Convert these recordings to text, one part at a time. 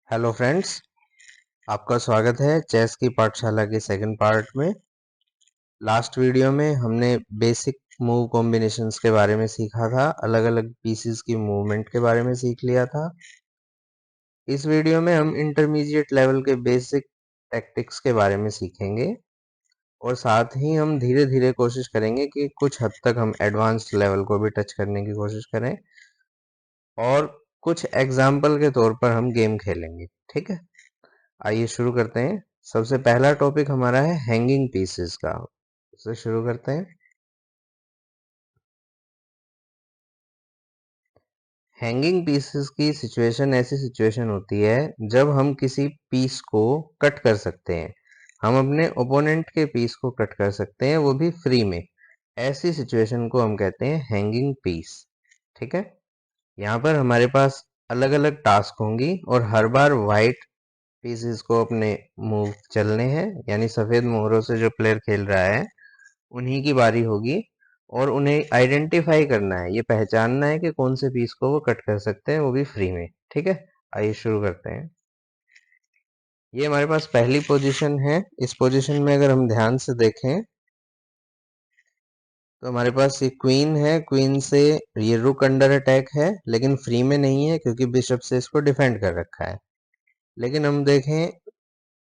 Hello friends, आपका स्वागत है चेस की पाठशाला के सेकंड पार्ट में। लास्ट वीडियो में हमने बेसिक मूव कॉम्बिनेशंस के बारे में सीखा था, अलग अलग पीसेस की मूवमेंट के बारे में सीख लिया था। इस वीडियो में हम इंटरमीडिएट लेवल के बेसिक टैक्टिक्स के बारे में सीखेंगे और साथ ही हम धीरे धीरे कोशिश करेंगे कि कुछ हद तक हम एडवांस्ड लेवल को भी टच करने की कोशिश करें और कुछ एग्जाम्पल के तौर पर हम गेम खेलेंगे। ठीक है, आइए शुरू करते हैं। सबसे पहला टॉपिक हमारा है हैंगिंग पीसेस का। उससे शुरू करते हैं। हैंगिंग पीसेस की सिचुएशन ऐसी सिचुएशन होती है जब हम किसी पीस को कट कर सकते हैं। हम अपने ओपोनेंट के पीस को कट कर सकते हैं, वो भी फ्री में। ऐसी सिचुएशन को हम कहते हैं हैंगिंग पीस। ठीक है, यहाँ पर हमारे पास अलग अलग टास्क होंगी और हर बार वाइट पीसेस को अपने मूव चलने हैं, यानी सफेद मोहरों से जो प्लेयर खेल रहा है उन्हीं की बारी होगी और उन्हें आइडेंटिफाई करना है, ये पहचानना है कि कौन से पीस को वो कट कर सकते हैं, वो भी फ्री में। ठीक है, आइए शुरू करते हैं। ये हमारे पास पहली पोजीशन है। इस पोजीशन में अगर हम ध्यान से देखें तो हमारे पास ये क्वीन है। क्वीन से ये रुक अंडर अटैक है, लेकिन फ्री में नहीं है क्योंकि बिशप से इसको डिफेंड कर रखा है। लेकिन हम देखें,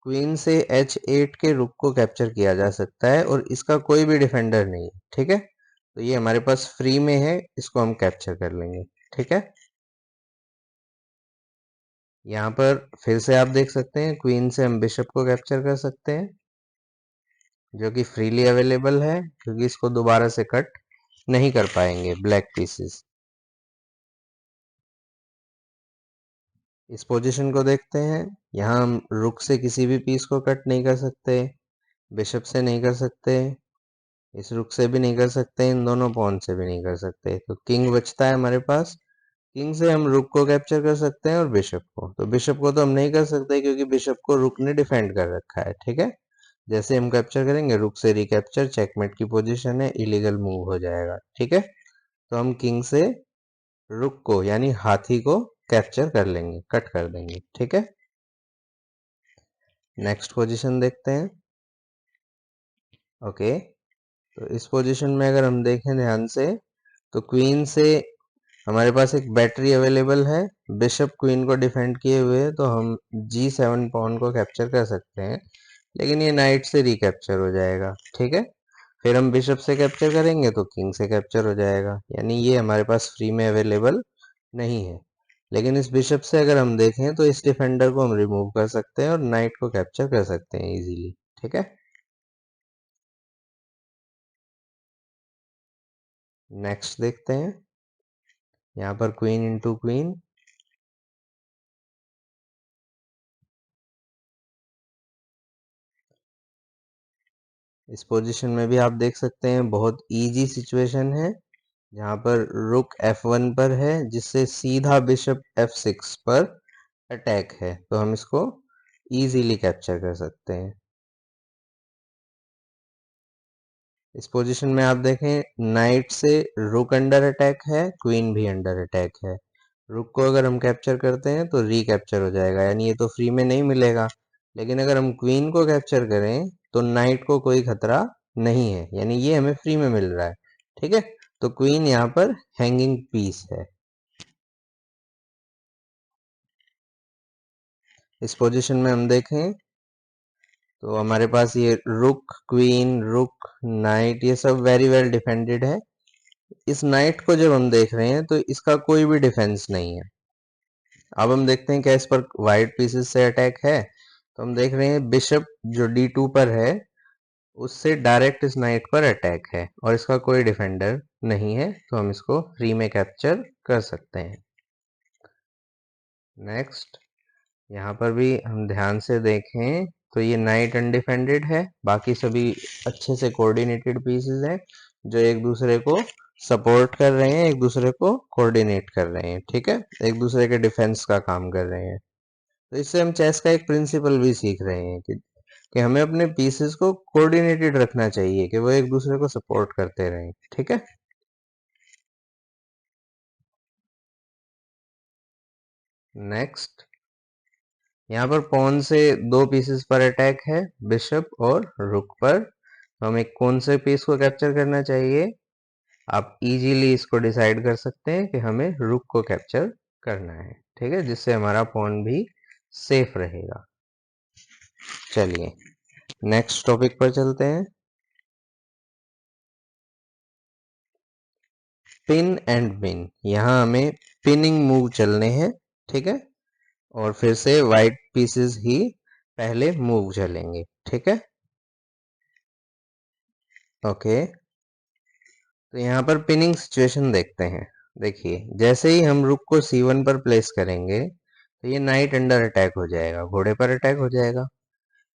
क्वीन से h8 के रुक को कैप्चर किया जा सकता है और इसका कोई भी डिफेंडर नहीं है। ठीक है, तो ये हमारे पास फ्री में है, इसको हम कैप्चर कर लेंगे। ठीक है, यहाँ पर फिर से आप देख सकते हैं क्वीन से हम बिशप को कैप्चर कर सकते हैं, जो कि फ्रीली अवेलेबल है क्योंकि इसको दोबारा से कट नहीं कर पाएंगे ब्लैक पीसेस। इस पोजीशन को देखते हैं। यहाँ हम रुक से किसी भी पीस को कट नहीं कर सकते, बिशप से नहीं कर सकते, इस रुक से भी नहीं कर सकते, इन दोनों पॉन से भी नहीं कर सकते। तो किंग बचता है हमारे पास। किंग से हम रुक को कैप्चर कर सकते हैं और बिशप को। तो बिशप को तो हम नहीं कर सकते क्योंकि बिशप को रुक ने डिफेंड कर रखा है। ठीक है, जैसे हम कैप्चर करेंगे रुक से रिकैप्चर, चेकमेट की पोजीशन है, इलीगल मूव हो जाएगा। ठीक है, तो हम किंग से रुक को यानी हाथी को कैप्चर कर लेंगे, कट कर देंगे। ठीक है, नेक्स्ट पोजीशन देखते हैं। ओके, तो इस पोजीशन में अगर हम देखें ध्यान से तो क्वीन से हमारे पास एक बैटरी अवेलेबल है। बिशप क्वीन को डिफेंड किए हुए है, तो हम G7 पॉन को कैप्चर कर सकते हैं, लेकिन ये नाइट से रिकैप्चर हो जाएगा। ठीक है, फिर हम बिशप से कैप्चर करेंगे तो किंग से कैप्चर हो जाएगा, यानी ये हमारे पास फ्री में अवेलेबल नहीं है। लेकिन इस बिशप से अगर हम देखें तो इस डिफेंडर को हम रिमूव कर सकते हैं और नाइट को कैप्चर कर सकते हैं इजीली। ठीक है, नेक्स्ट देखते हैं। यहाँ पर क्वीन इंटू क्वीन। इस पोजीशन में भी आप देख सकते हैं बहुत इजी सिचुएशन है, जहाँ पर रुक F1 पर है जिससे सीधा बिशप F6 पर अटैक है, तो हम इसको इजीली कैप्चर कर सकते हैं। इस पोजीशन में आप देखें नाइट से रुक अंडर अटैक है, क्वीन भी अंडर अटैक है। रुक को अगर हम कैप्चर करते हैं तो रिकैप्चर हो जाएगा, यानी ये तो फ्री में नहीं मिलेगा। लेकिन अगर हम क्वीन को कैप्चर करें तो नाइट को कोई खतरा नहीं है, यानी ये हमें फ्री में मिल रहा है। ठीक है, तो क्वीन यहाँ पर हैंगिंग पीस है। इस पोजीशन में हम देखें तो हमारे पास ये रुक क्वीन रुक नाइट ये सब वेरी वेल डिफेंडेड है। इस नाइट को जब हम देख रहे हैं तो इसका कोई भी डिफेंस नहीं है। अब हम देखते हैं क्या इस पर वाइट पीसेस से अटैक है। तो हम देख रहे हैं बिशप जो D2 पर है उससे डायरेक्ट इस नाइट पर अटैक है और इसका कोई डिफेंडर नहीं है, तो हम इसको फ्री में कैप्चर कर सकते हैं। नेक्स्ट, यहाँ पर भी हम ध्यान से देखें तो ये नाइट अनडिफेंडेड है, बाकी सभी अच्छे से कोऑर्डिनेटेड पीसेस हैं जो एक दूसरे को सपोर्ट कर रहे हैं, एक दूसरे को कोऑर्डिनेट कर रहे हैं। ठीक है, एक दूसरे के डिफेंस का काम कर रहे हैं। तो इससे हम चेस का एक प्रिंसिपल भी सीख रहे हैं कि हमें अपने पीसेस को कोऑर्डिनेटेड रखना चाहिए, कि वो एक दूसरे को सपोर्ट करते रहें। ठीक है, नेक्स्ट, यहाँ पर पॉन से 2 पीसेस पर अटैक है, बिशप और रुक पर। तो हमें कौन से पीस को कैप्चर करना चाहिए? आप इजीली इसको डिसाइड कर सकते हैं कि हमें रुक को कैप्चर करना है, ठीक है, जिससे हमारा पॉन भी सेफ रहेगा। चलिए नेक्स्ट टॉपिक पर चलते हैं। Pin and win. यहाँ हमें पिनिंग मूव चलने हैं, ठीक है, और फिर से वाइट पीसेस ही पहले मूव चलेंगे, ठीक है। ओके, तो यहाँ पर पिनिंग सिचुएशन देखते हैं। देखिए, जैसे ही हम रुक को C1 पर प्लेस करेंगे तो ये नाइट अंडर अटैक हो जाएगा, घोड़े पर अटैक हो जाएगा।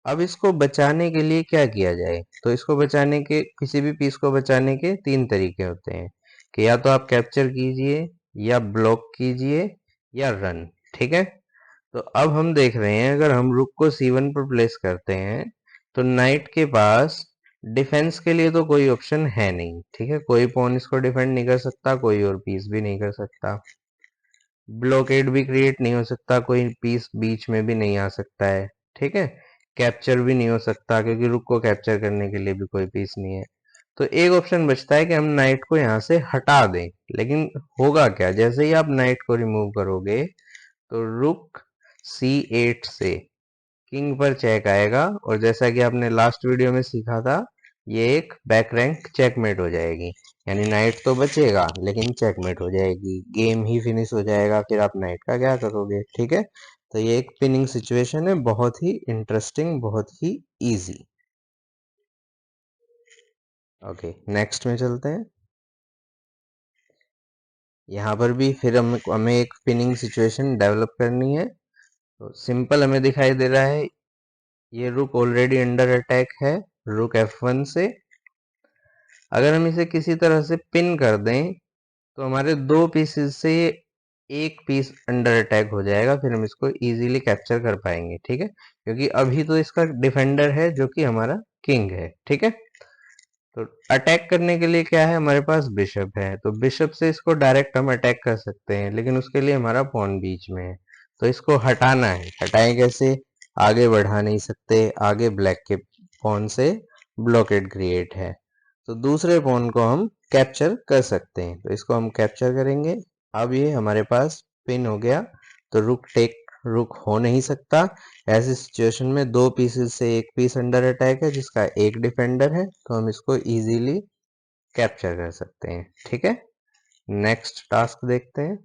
अब इसको बचाने के लिए क्या किया जाए? तो इसको बचाने के, किसी भी पीस को बचाने के 3 तरीके होते हैं कि या तो आप कैप्चर कीजिए, या ब्लॉक कीजिए, या रन, ठीक है। तो अब हम देख रहे हैं, अगर हम रुक को C1 पर प्लेस करते हैं तो नाइट के पास डिफेंस के लिए तो कोई ऑप्शन है नहीं, ठीक है, कोई पॉन इसको डिफेंड नहीं कर सकता, कोई और पीस भी नहीं कर सकता, ब्लॉकेड भी क्रिएट नहीं हो सकता, कोई पीस बीच में भी नहीं आ सकता है, ठीक है, कैप्चर भी नहीं हो सकता क्योंकि रुक को कैप्चर करने के लिए भी कोई पीस नहीं है। तो एक ऑप्शन बचता है कि हम नाइट को यहाँ से हटा दें। लेकिन होगा क्या, जैसे ही आप नाइट को रिमूव करोगे तो रुक C8 से किंग पर चेक आएगा, और जैसा कि आपने लास्ट वीडियो में सीखा था, ये एक बैक रैंक चेकमेट हो जाएगी। यानी नाइट तो बचेगा लेकिन चेकमेट हो जाएगी, गेम ही फिनिश हो जाएगा, फिर आप नाइट का क्या करोगे, ठीक है। तो ये एक पिनिंग सिचुएशन है, बहुत ही इंटरेस्टिंग, बहुत ही इजी। ओके, नेक्स्ट में चलते हैं। यहाँ पर भी फिर हमें एक पिनिंग सिचुएशन डेवलप करनी है। तो सिंपल हमें दिखाई दे रहा है, ये रुक ऑलरेडी अंडर अटैक है रुक F1 से। अगर हम इसे किसी तरह से पिन कर दें तो हमारे 2 पीसेस से एक पीस अंडर अटैक हो जाएगा, फिर हम इसको इजीली कैप्चर कर पाएंगे, ठीक है, क्योंकि अभी तो इसका डिफेंडर है जो कि हमारा किंग है, ठीक है। तो अटैक करने के लिए क्या है, हमारे पास बिशप है, तो बिशप से इसको डायरेक्ट हम अटैक कर सकते हैं, लेकिन उसके लिए हमारा पॉन बीच में है, तो इसको हटाना है। हटाएं कैसे? आगे बढ़ा नहीं सकते, आगे ब्लैक के पॉन से ब्लॉकेड क्रिएट है, तो दूसरे पॉन को हम कैप्चर कर सकते हैं, तो इसको हम कैप्चर करेंगे। अब ये हमारे पास पिन हो गया, तो रुक हो नहीं सकता। ऐसी सिचुएशन में 2 पीसेस से एक पीस अंडर अटैक है जिसका एक डिफेंडर है, तो हम इसको इजीली कैप्चर कर सकते हैं, ठीक है। नेक्स्ट टास्क देखते हैं।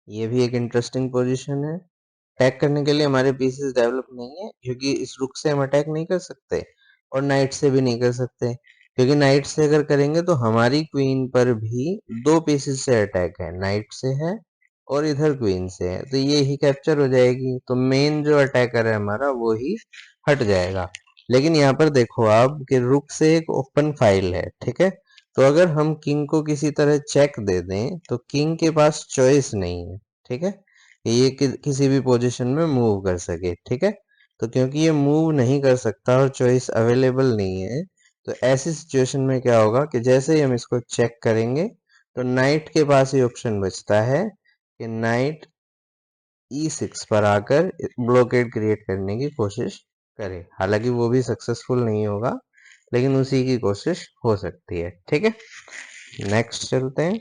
ये भी एक इंटरेस्टिंग पोजीशन है। अटैक करने के लिए हमारे पीसेस डेवलप नहीं है, क्योंकि इस रुक से हम अटैक नहीं कर सकते और नाइट से भी नहीं कर सकते, क्योंकि नाइट से अगर करेंगे तो हमारी क्वीन पर भी 2 पीसेस से अटैक है, नाइट से है और इधर क्वीन से है, तो ये ही कैप्चर हो जाएगी, तो मेन जो अटैकर है हमारा वो ही हट जाएगा। लेकिन यहाँ पर देखो आप कि रुक से एक ओपन फाइल है, ठीक है, तो अगर हम किंग को किसी तरह चेक दे दें तो किंग के पास चॉइस नहीं है, ठीक है, ये किसी भी पोजीशन में मूव कर सके, ठीक है। तो क्योंकि ये मूव नहीं कर सकता और चॉइस अवेलेबल नहीं है, तो ऐसी सिचुएशन में क्या होगा कि जैसे ही हम इसको चेक करेंगे तो नाइट के पास ये ऑप्शन बचता है कि नाइट E6 पर आकर ब्लॉकेड क्रिएट करने की कोशिश करे। हालांकि वो भी सक्सेसफुल नहीं होगा, लेकिन उसी की कोशिश हो सकती है, ठीक है। नेक्स्ट चलते हैं।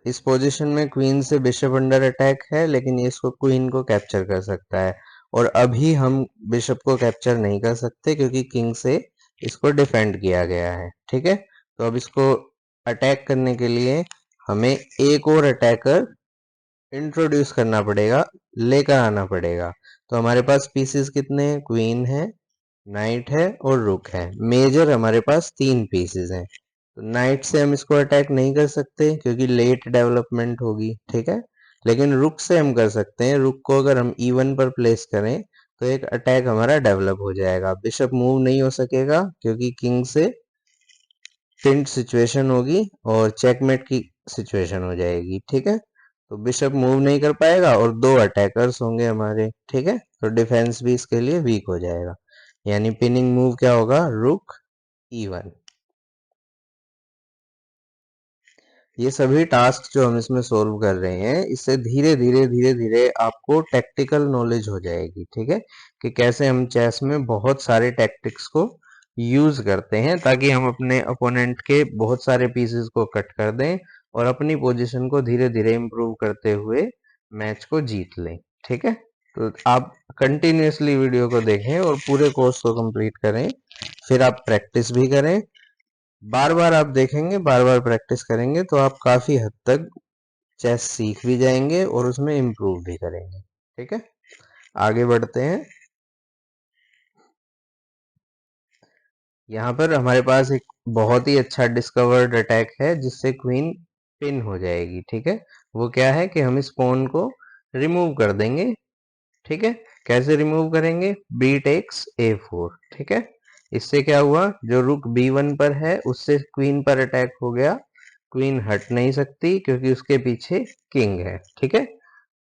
इस पोजीशन में क्वीन से बिशप अंडर अटैक है, लेकिन ये इसको क्वीन को कैप्चर कर सकता है, और अभी हम बिशप को कैप्चर नहीं कर सकते क्योंकि किंग से इसको डिफेंड किया गया है, ठीक है। तो अब इसको अटैक करने के लिए हमें एक और अटैकर इंट्रोड्यूस करना पड़ेगा, लेकर आना पड़ेगा। तो हमारे पास पीसेस कितने हैं? क्वीन है, नाइट है और रुक है। मेजर हमारे पास 3 पीसेस हैं, तो नाइट से हम इसको अटैक नहीं कर सकते क्योंकि लेट डेवलपमेंट होगी, ठीक है, लेकिन रुक से हम कर सकते हैं। रुक को अगर हम E1 पर प्लेस करें तो एक अटैक हमारा डेवलप हो जाएगा। बिशप मूव नहीं हो सकेगा क्योंकि किंग से पिंट सिचुएशन होगी और चेकमेट की सिचुएशन हो जाएगी, ठीक है। तो बिशप मूव नहीं कर पाएगा और 2 अटैकर्स होंगे हमारे, ठीक है, तो डिफेंस भी इसके लिए वीक हो जाएगा। यानी पिनिंग मूव क्या होगा? रुक E1। ये सभी टास्क जो हम इसमें सोल्व कर रहे हैं, इससे धीरे धीरे आपको टैक्टिकल नॉलेज हो जाएगी, ठीक है, कि कैसे हम चेस में बहुत सारे टैक्टिक्स को यूज करते हैं ताकि हम अपने अपोनेंट के बहुत सारे पीसेस को कट कर दें और अपनी पोजीशन को धीरे धीरे इम्प्रूव करते हुए मैच को जीत लें। ठीक है, तो आप कंटिन्यूअसली वीडियो को देखें और पूरे कोर्स को कंप्लीट करें, फिर आप प्रैक्टिस भी करें। बार बार आप देखेंगे, बार बार प्रैक्टिस करेंगे तो आप काफी हद तक चेस सीख भी जाएंगे और उसमें इम्प्रूव भी करेंगे। ठीक है, आगे बढ़ते हैं। यहाँ पर हमारे पास एक बहुत ही अच्छा डिस्कवर्ड अटैक है जिससे क्वीन पिन हो जाएगी। ठीक है, वो क्या है कि हम इस पॉन को रिमूव कर देंगे। ठीक है, कैसे रिमूव करेंगे? B takes A4। ठीक है, इससे क्या हुआ, जो रुक B1 पर है उससे क्वीन पर अटैक हो गया। क्वीन हट नहीं सकती क्योंकि उसके पीछे किंग है। ठीक है,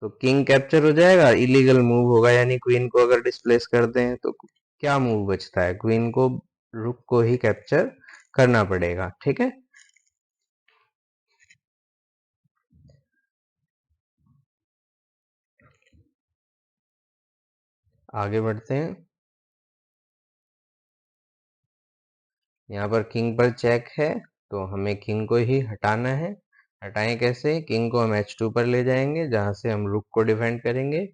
तो किंग कैप्चर हो जाएगा, इलीगल मूव होगा, यानी क्वीन को अगर डिस्प्लेस कर दें तो क्या मूव बचता है? क्वीन को रुक को ही कैप्चर करना पड़ेगा। ठीक है, आगे बढ़ते हैं। यहाँ पर किंग पर चेक है तो हमें किंग को ही हटाना है। हटाएं कैसे? किंग को हम H2 पर ले जाएंगे जहां से हम रुक को डिफेंड करेंगे।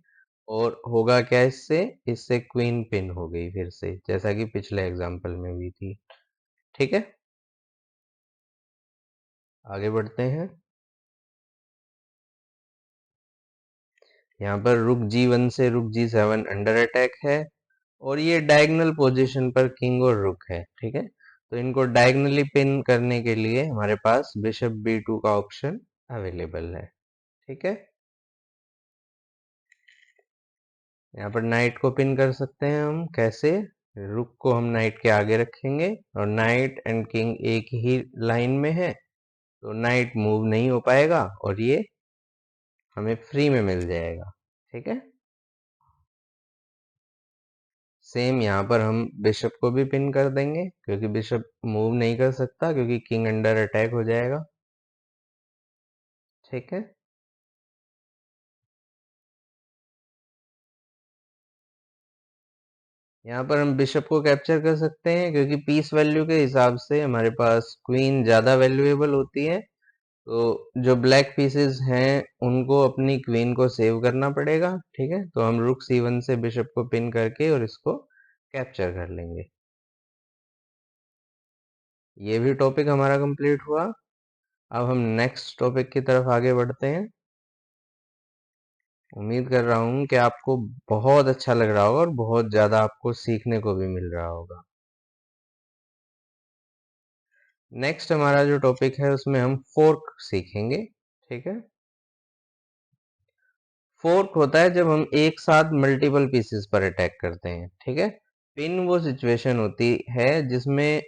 और होगा क्या इससे? इससे क्वीन पिन हो गई फिर से, जैसा कि पिछले एग्जांपल में भी थी। ठीक है, आगे बढ़ते हैं। यहाँ पर रुक G1 से रुक G7 अंडर अटैक है और ये डायगोनल पोजीशन पर किंग और रुक है। ठीक है, तो इनको डायगोनली पिन करने के लिए हमारे पास बिशप B2 का ऑप्शन अवेलेबल है। ठीक है, यहाँ पर नाइट को पिन कर सकते हैं हम कैसे? रुक को हम नाइट के आगे रखेंगे और नाइट एंड किंग एक ही लाइन में है तो नाइट मूव नहीं हो पाएगा और ये हमें फ्री में मिल जाएगा। ठीक है, सेम यहाँ पर हम बिशप को भी पिन कर देंगे क्योंकि बिशप मूव नहीं कर सकता क्योंकि किंग अंडर अटैक हो जाएगा। ठीक है, यहाँ पर हम बिशप को कैप्चर कर सकते हैं क्योंकि पीस वैल्यू के हिसाब से हमारे पास क्वीन ज्यादा वैल्यूएबल होती है। तो जो ब्लैक पीसेस हैं उनको अपनी क्वीन को सेव करना पड़ेगा। ठीक है, तो हम रुक C1 से बिशप को पिन करके और इसको कैप्चर कर लेंगे। ये भी टॉपिक हमारा कंप्लीट हुआ। अब हम नेक्स्ट टॉपिक की तरफ आगे बढ़ते हैं। उम्मीद कर रहा हूँ कि आपको बहुत अच्छा लग रहा होगा और बहुत ज्यादा आपको सीखने को भी मिल रहा होगा। नेक्स्ट हमारा जो टॉपिक है उसमें हम फोर्क सीखेंगे। ठीक है, फोर्क होता है जब हम एक साथ मल्टीपल पीसेस पर अटैक करते हैं। ठीक है, पिन वो सिचुएशन होती है जिसमें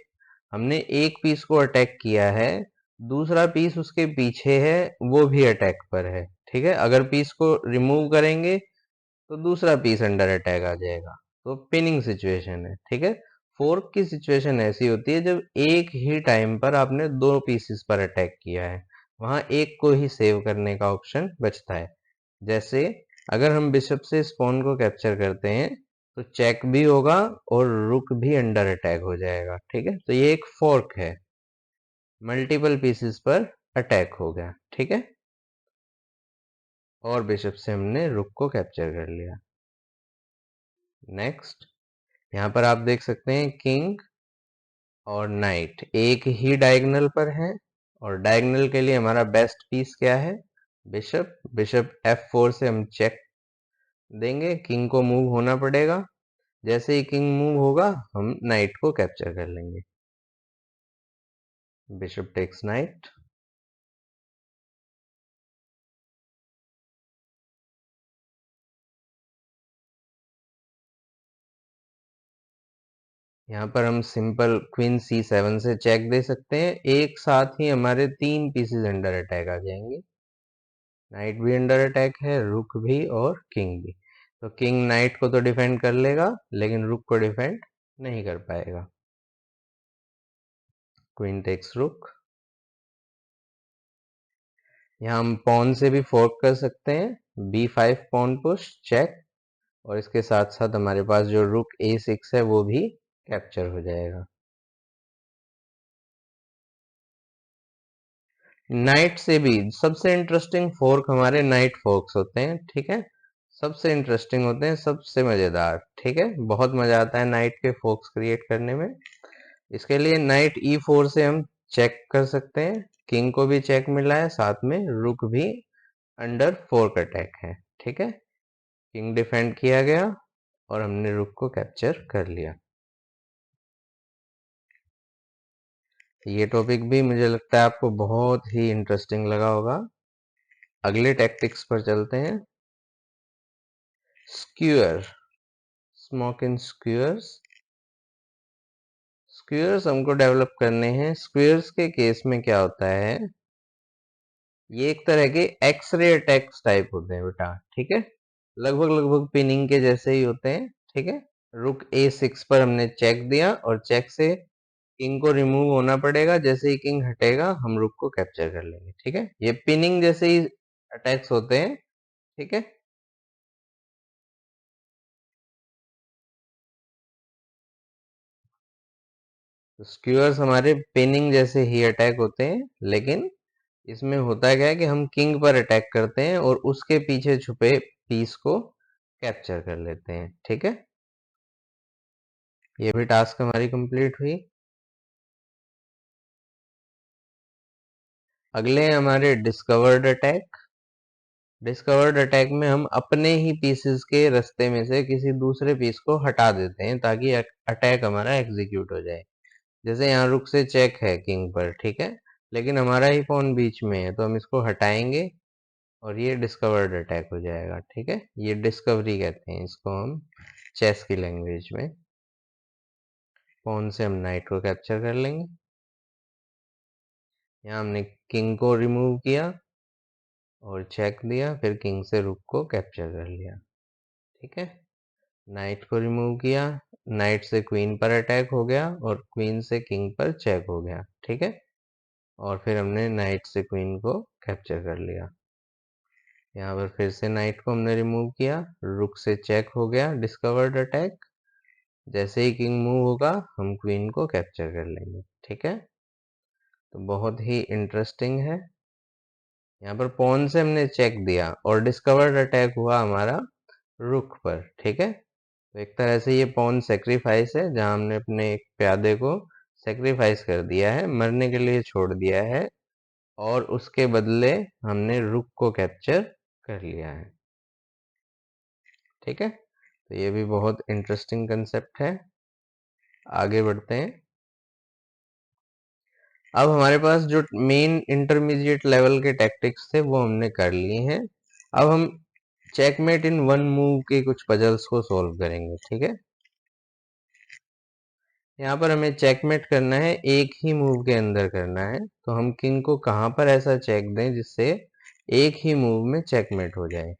हमने एक पीस को अटैक किया है, दूसरा पीस उसके पीछे है, वो भी अटैक पर है। ठीक है, अगर पीस को रिमूव करेंगे तो दूसरा पीस अंडर अटैक आ जाएगा, तो पिनिंग सिचुएशन है। ठीक है, फोर्क की सिचुएशन ऐसी होती है जब एक ही टाइम पर आपने दो पीसेस पर अटैक किया है, वहां एक को ही सेव करने का ऑप्शन बचता है। जैसे अगर हम बिशप से स्पॉन को कैप्चर करते हैं तो चेक भी होगा और रुक भी अंडर अटैक हो जाएगा। ठीक है, तो ये एक फोर्क है, मल्टीपल पीसेस पर अटैक हो गया। ठीक है, और बिशप से हमने रुक को कैप्चर कर लिया। नेक्स्ट, यहाँ पर आप देख सकते हैं किंग और नाइट एक ही डायगोनल पर है और डायगोनल के लिए हमारा बेस्ट पीस क्या है? बिशप। बिशप F4 से हम चेक देंगे, किंग को मूव होना पड़ेगा। जैसे ही किंग मूव होगा हम नाइट को कैप्चर कर लेंगे। Bishop takes knight. यहाँ पर हम सिंपल क्वीन C7 से चेक दे सकते हैं, एक साथ ही हमारे तीन पीसेस अंडर अटैक आ जाएंगे। नाइट भी अंडर अटैक है, रुक भी और किंग भी। तो किंग नाइट को तो डिफेंड कर लेगा लेकिन रुक को डिफेंड नहीं कर पाएगा। क्वीन टेक्स रुक। यहाँ हम पॉन से भी फोर्क कर सकते हैं, B5 पॉन पुश चेक, और इसके साथ साथ हमारे पास जो रुक A6 है वो भी कैप्चर हो जाएगा। नाइट से भी सबसे इंटरेस्टिंग फोर्क हमारे नाइट फोर्क्स होते हैं, ठीक है। सबसे इंटरेस्टिंग होते हैं, सबसे मजेदार, ठीक है। बहुत मजा आता है नाइट के फोर्क्स क्रिएट करने में। इसके लिए नाइट E4 से हम चेक कर सकते हैं, किंग को भी चेक मिला है, साथ में रुक भी अंडर फोर्क अटैक है, ठीक है। किंग डिफेंड किया गया और हमने रुक को कैप्चर कर लिया। ये टॉपिक भी मुझे लगता है आपको बहुत ही इंटरेस्टिंग लगा होगा। अगले टैक्टिक्स पर चलते हैं। स्क्यूअर, स्मोक इन स्क्यूअर्स। स्क्यूअर्स हमको डेवलप करने हैं। स्क्यूअर्स के केस में क्या होता है, ये एक तरह के एक्सरे अटैक्स टाइप होते हैं बेटा, ठीक है। लगभग लगभग पिनिंग के जैसे ही होते हैं, ठीक है। रुक A6 पर हमने चेक दिया और चेक से किंग को रिमूव होना पड़ेगा। जैसे ही किंग हटेगा हम रुक को कैप्चर कर लेंगे, ठीक है। ये पिनिंग जैसे ही अटैक्स होते हैं, ठीक है। तो स्क्यूअर्स हमारे पिनिंग जैसे ही अटैक होते हैं, लेकिन इसमें होता क्या है कि हम किंग पर अटैक करते हैं और उसके पीछे छुपे पीस को कैप्चर कर लेते हैं, ठीक है। ये भी टास्क हमारी कंप्लीट हुई। अगले हैं हमारे डिस्कवर्ड अटैक। डिस्कवर्ड अटैक में हम अपने ही पीसेस के रास्ते में से किसी दूसरे पीस को हटा देते हैं ताकि अटैक हमारा एग्जीक्यूट हो जाए। जैसे यहाँ रुक से चेक है किंग पर, ठीक है, लेकिन हमारा ही पॉन बीच में है, तो हम इसको हटाएंगे और ये डिस्कवर्ड अटैक हो जाएगा, ठीक है। ये डिस्कवरी कहते हैं इसको हम चेस की लैंग्वेज में। पॉन से हम नाइट को कैप्चर कर लेंगे। यहाँ हमने किंग को रिमूव किया और चेक दिया, फिर किंग से रुक को कैप्चर कर लिया, ठीक है। नाइट को रिमूव किया, नाइट से क्वीन पर अटैक हो गया और क्वीन से किंग पर चेक हो गया, ठीक है। और फिर हमने नाइट से क्वीन को कैप्चर कर लिया। यहाँ पर फिर से नाइट को हमने रिमूव किया, रुक से चेक हो गया, डिस्कवर्ड अटैक। जैसे ही किंग मूव होगा हम क्वीन को कैप्चर कर लेंगे, ठीक है। तो बहुत ही इंटरेस्टिंग है। यहाँ पर पॉन से हमने चेक दिया और डिस्कवर्ड अटैक हुआ हमारा रुक पर, ठीक है। तो एक तरह से ये पॉन सेक्रीफाइस है, जहां हमने अपने एक प्यादे को सेक्रीफाइस कर दिया है, मरने के लिए छोड़ दिया है, और उसके बदले हमने रुक को कैप्चर कर लिया है, ठीक है। तो ये भी बहुत इंटरेस्टिंग कंसेप्ट है। आगे बढ़ते हैं। अब हमारे पास जो मेन इंटरमीडिएट लेवल के टैक्टिक्स थे वो हमने कर लिए हैं। अब हम चेकमेट इन वन मूव के कुछ पजल्स को सॉल्व करेंगे, ठीक है। यहाँ पर हमें चेकमेट करना है, एक ही मूव के अंदर करना है। तो हम किंग को कहाँ पर ऐसा चेक दें जिससे एक ही मूव में चेकमेट हो जाए।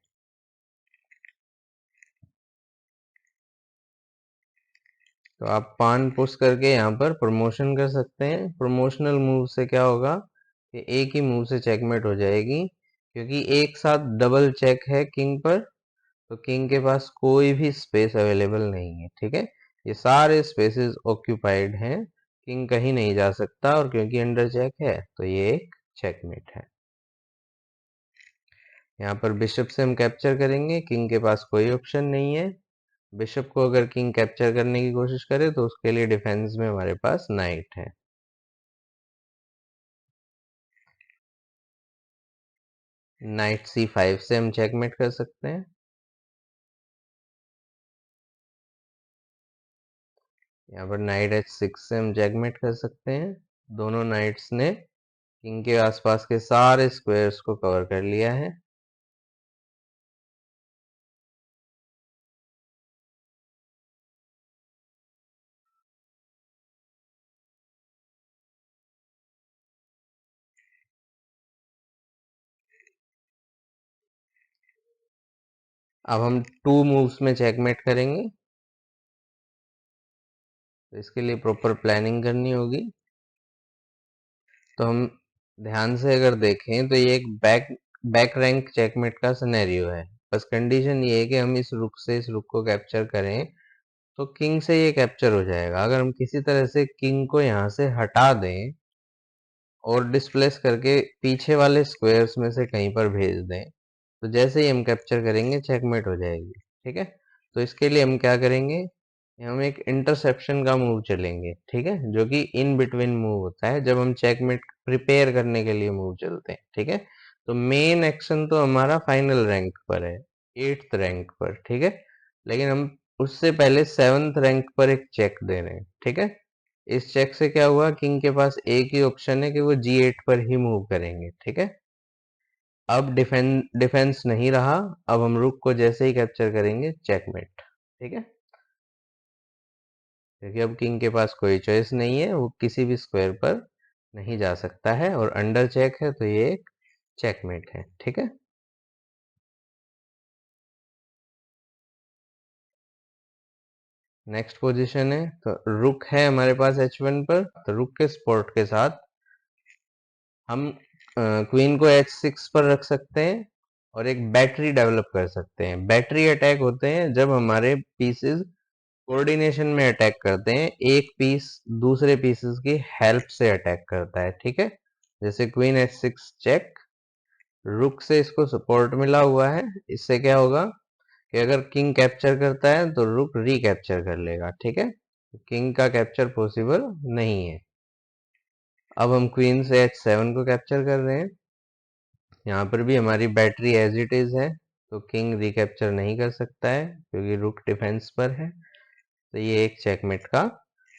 तो आप पान पुश करके यहाँ पर प्रमोशन कर सकते हैं। प्रमोशनल मूव से क्या होगा कि एक ही मूव से चेकमेट हो जाएगी, क्योंकि एक साथ डबल चेक है किंग पर, तो किंग के पास कोई भी स्पेस अवेलेबल नहीं है, ठीक है। ये सारे स्पेसेस ऑक्यूपाइड हैं, किंग कहीं नहीं जा सकता, और क्योंकि अंडर चेक है तो ये एक चेकमेट है। यहाँ पर बिशप से हम कैप्चर करेंगे, किंग के पास कोई ऑप्शन नहीं है। बिशप को अगर किंग कैप्चर करने की कोशिश करे तो उसके लिए डिफेंस में हमारे पास नाइट है। नाइट C5 से हम चेकमेट कर सकते हैं। यहाँ पर नाइट H6 से हम चेकमेट कर सकते हैं। दोनों नाइट्स ने किंग के आसपास के सारे स्क्वायर्स को कवर कर लिया है। अब हम 2 मूव्स में चेकमेट करेंगे, तो इसके लिए प्रॉपर प्लानिंग करनी होगी। तो हम ध्यान से अगर देखें तो ये एक बैक बैक रैंक चेकमेट का सिनेरियो है। बस कंडीशन ये है कि हम इस रुक से इस रुक को कैप्चर करें तो किंग से ये कैप्चर हो जाएगा। अगर हम किसी तरह से किंग को यहाँ से हटा दें और डिस्प्लेस करके पीछे वाले स्क्वायर्स में से कहीं पर भेज दें तो जैसे ही हम कैप्चर करेंगे चेकमेट हो जाएगी। ठीक है, तो इसके लिए हम क्या करेंगे, हम एक इंटरसेप्शन का मूव चलेंगे। ठीक है, जो कि इन बिटवीन मूव होता है जब हम चेकमेट प्रिपेयर करने के लिए मूव चलते हैं। ठीक है, तो मेन एक्शन तो हमारा फाइनल रैंक पर है, 8th रैंक पर। ठीक है, लेकिन हम उससे पहले 7th रैंक पर एक चेक दे रहे हैं। ठीक है, इस चेक से क्या हुआ, किंग के पास एक ही ऑप्शन है कि वो G8 पर ही मूव करेंगे। ठीक है, अब डिफेंस नहीं रहा, अब हम रुक को जैसे ही कैप्चर करेंगे चेकमेट। ठीक है, क्योंकि अब किंग के पास कोई चॉइस नहीं है, वो किसी भी स्क्वायर पर नहीं जा सकता है और अंडर चेक है तो ये एक चेकमेट है। ठीक है, नेक्स्ट पोजीशन है तो रुक है हमारे पास H1 पर, तो रुक के सपोर्ट के साथ हम क्वीन को H6 पर रख सकते हैं और एक बैटरी डेवलप कर सकते हैं। बैटरी अटैक होते हैं जब हमारे पीसेस कोऑर्डिनेशन में अटैक करते हैं, एक पीस दूसरे पीसेस की हेल्प से अटैक करता है। ठीक है, जैसे क्वीन H6 चेक, रुक से इसको सपोर्ट मिला हुआ है, इससे क्या होगा कि अगर किंग कैप्चर करता है तो रुक रिकैप्चर कर लेगा। ठीक है, किंग का कैप्चर पॉसिबल नहीं है। अब हम क्वीन से H7 को कैप्चर कर रहे हैं, यहाँ पर भी हमारी बैटरी एज इट इज है तो किंग रिकैप्चर नहीं कर सकता है क्योंकि रुक डिफेंस पर है। तो ये एक चेकमेट का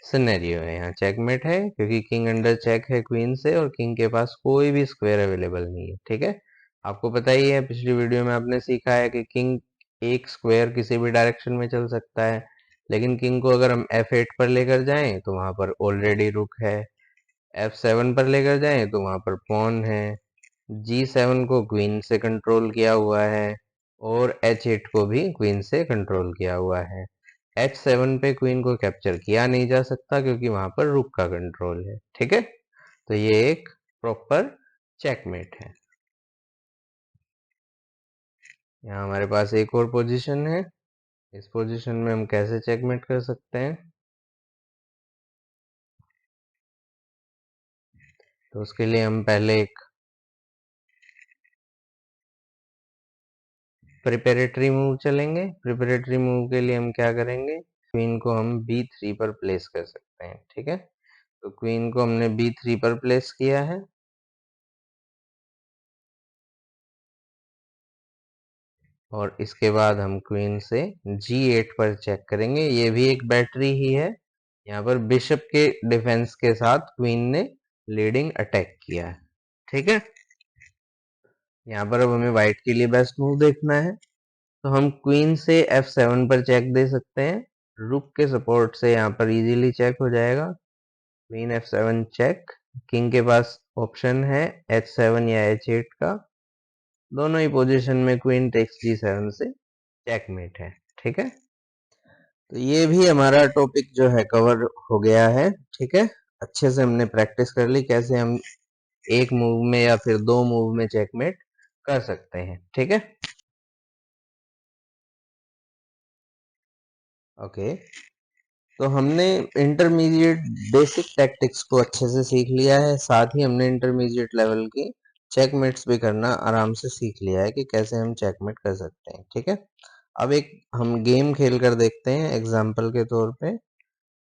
सिनेरियो है, यहाँ चेकमेट है क्योंकि किंग अंडर चेक है क्वीन से और किंग के पास कोई भी स्क्वायर अवेलेबल नहीं है। ठीक है, आपको पता ही है, पिछली वीडियो में आपने सीखा है कि किंग एक स्क्वायर किसी भी डायरेक्शन में चल सकता है, लेकिन किंग को अगर हम F8 पर लेकर जाएं तो वहां पर ऑलरेडी रुक है, F7 पर लेकर जाएं तो वहां पर पॉन है, G7 को क्वीन से कंट्रोल किया हुआ है और H8 को भी क्वीन से कंट्रोल किया हुआ है। H7 पे क्वीन को कैप्चर किया नहीं जा सकता क्योंकि वहां पर रुक का कंट्रोल है। ठीक है, तो ये एक प्रॉपर चेकमेट है। यहाँ हमारे पास एक और पोजीशन है, इस पोजीशन में हम कैसे चेकमेट कर सकते हैं, तो उसके लिए हम पहले एक प्रिपरेटरी मूव चलेंगे। प्रिपरेटरी मूव के लिए हम क्या करेंगे, क्वीन को हम B3 पर प्लेस कर सकते हैं। ठीक है, तो क्वीन को हमने B3 पर प्लेस किया है और इसके बाद हम क्वीन से G8 पर चेक करेंगे, ये भी एक बैटरी ही है। यहाँ पर बिशप के डिफेंस के साथ क्वीन ने लीडिंग अटैक किया है। ठीक है, यहाँ पर अब हमें व्हाइट के लिए बेस्ट मूव देखना है, तो हम क्वीन से F7 पर चेक दे सकते हैं, रुक के सपोर्ट से यहाँ पर इजीली चेक हो जाएगा। क्वीन F7 चेक, किंग के पास ऑप्शन है H7 या H8 का, दोनों ही पोजीशन में क्वीन टेक्स G7 से चेकमेट है। ठीक है, तो ये भी हमारा टॉपिक जो है कवर हो गया है। ठीक है, अच्छे से हमने प्रैक्टिस कर ली कैसे हम एक मूव में या फिर दो मूव में चेकमेट कर सकते हैं। ठीक है, ओके, तो हमने इंटरमीडिएट बेसिक टैक्टिक्स को अच्छे से सीख लिया है, साथ ही हमने इंटरमीडिएट लेवल की चेकमेट्स भी करना आराम से सीख लिया है कि कैसे हम चेकमेट कर सकते हैं। ठीक है, अब एक हम गेम खेल कर देखते हैं एग्जाम्पल के तौर पे।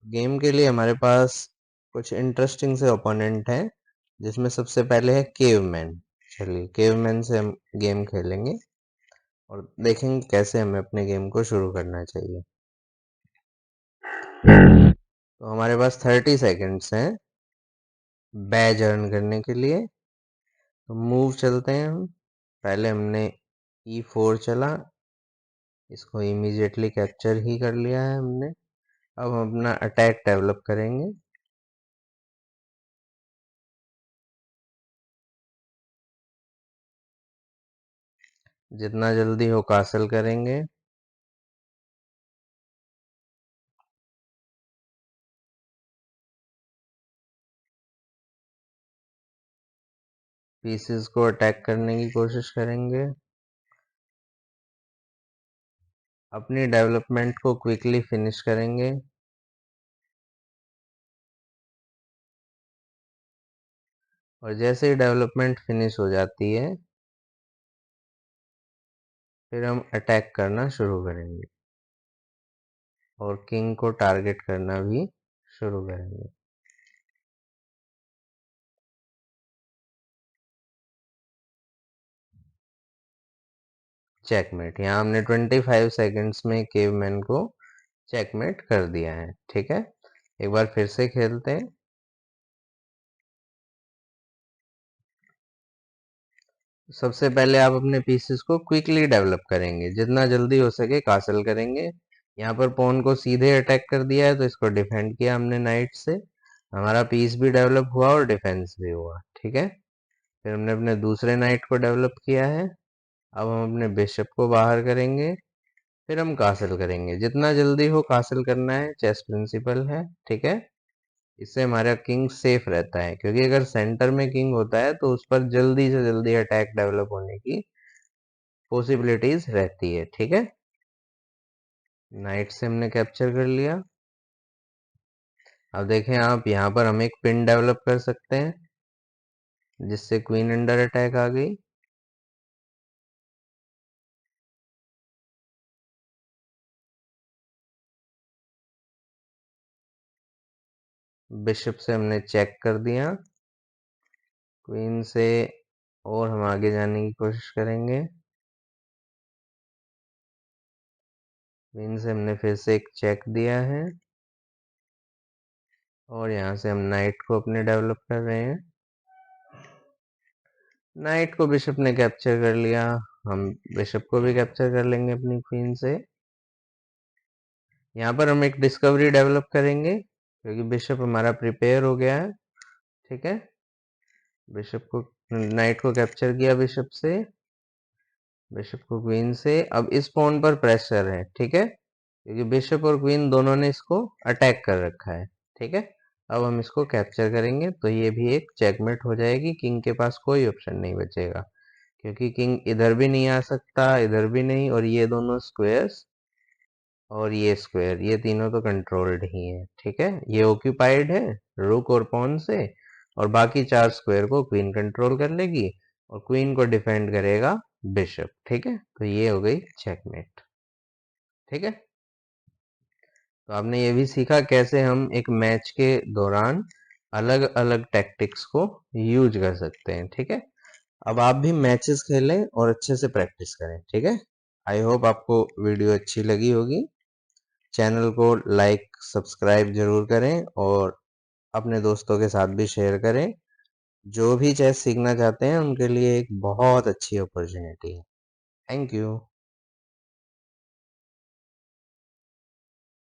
गेम के लिए हमारे पास कुछ इंटरेस्टिंग से ओपोनेंट हैं, जिसमें सबसे पहले है केवमैन। चलिए केवमैन से हम गेम खेलेंगे और देखेंगे कैसे हमें अपने गेम को शुरू करना चाहिए। तो हमारे पास 30 सेकेंड्स हैं बैज अर्न करने के लिए, तो मूव चलते हैं हम। पहले हमने E4 चला, इसको इमीडिएटली कैप्चर ही कर लिया है हमने। अब हम अपना अटैक डेवलप करेंगे। जितना जल्दी हो कासल करेंगे। पीसेस को अटैक करने की कोशिश करेंगे, अपनी डेवलपमेंट को क्विकली फिनिश करेंगे। और जैसे ही डेवलपमेंट फिनिश हो जाती है, फिर हम अटैक करना शुरू करेंगे और किंग को टारगेट करना भी शुरू करेंगे। चेकमेट। यहाँ हमने 25 सेकंड्स में केवमैन को चेकमेट कर दिया है। ठीक है, एक बार फिर से खेलते हैं। सबसे पहले आप अपने पीसेस को क्विकली डेवलप करेंगे, जितना जल्दी हो सके कासल करेंगे। यहाँ पर पॉन को सीधे अटैक कर दिया है तो इसको डिफेंड किया हमने नाइट से। हमारा पीस भी डेवलप हुआ और डिफेंस भी हुआ। ठीक है, फिर हमने अपने दूसरे नाइट को डेवलप किया है। अब हम अपने बिशप को बाहर करेंगे, फिर हम कासल करेंगे। जितना जल्दी हो कासल करना है, चेस प्रिंसिपल है। ठीक है, इससे हमारा किंग सेफ रहता है, क्योंकि अगर सेंटर में किंग होता है तो उस पर जल्दी से जल्दी अटैक डेवलप होने की पॉसिबिलिटीज रहती है। ठीक है, नाइट से हमने कैप्चर कर लिया। अब देखें आप, यहाँ पर हम एक पिन डेवलप कर सकते हैं जिससे क्वीन अंडर अटैक आ गई। बिशप से हमने चेक कर दिया, क्वीन से और हम आगे जाने की कोशिश करेंगे। क्वीन से हमने फिर से एक चेक दिया है और यहाँ से हम नाइट को अपने डेवलप कर रहे हैं। नाइट को बिशप ने कैप्चर कर लिया, हम बिशप को भी कैप्चर कर लेंगे अपनी क्वीन से। यहाँ पर हम एक डिस्कवरी डेवलप करेंगे क्योंकि बिशप हमारा प्रिपेयर हो गया है। ठीक है, बिशप को, नाइट को कैप्चर किया बिशप से, बिशप को क्वीन से। अब इस पॉन पर प्रेशर है। ठीक है, क्योंकि बिशप और क्वीन दोनों ने इसको अटैक कर रखा है। ठीक है, अब हम इसको कैप्चर करेंगे तो ये भी एक चेकमेट हो जाएगी। किंग के पास कोई ऑप्शन नहीं बचेगा, क्योंकि किंग इधर भी नहीं आ सकता, इधर भी नहीं, और ये दोनों स्क्वायर्स और ये स्क्वायर, ये तीनों तो कंट्रोल्ड ही है। ठीक है, ये ऑक्यूपाइड है रुक और पॉन से, और बाकी 4 स्क्वायर को क्वीन कंट्रोल कर लेगी और क्वीन को डिफेंड करेगा बिशप। ठीक है, तो ये हो गई चेकमेट। ठीक है, तो आपने ये भी सीखा कैसे हम एक मैच के दौरान अलग अलग टैक्टिक्स को यूज कर सकते हैं। ठीक है, अब आप भी मैचेस खेलें और अच्छे से प्रैक्टिस करें। ठीक है, आई होप आपको वीडियो अच्छी लगी होगी। चैनल को लाइक सब्सक्राइब जरूर करें और अपने दोस्तों के साथ भी शेयर करें। जो भी चेस सीखना चाहते हैं उनके लिए एक बहुत अच्छी अपॉर्चुनिटी है। Thank you.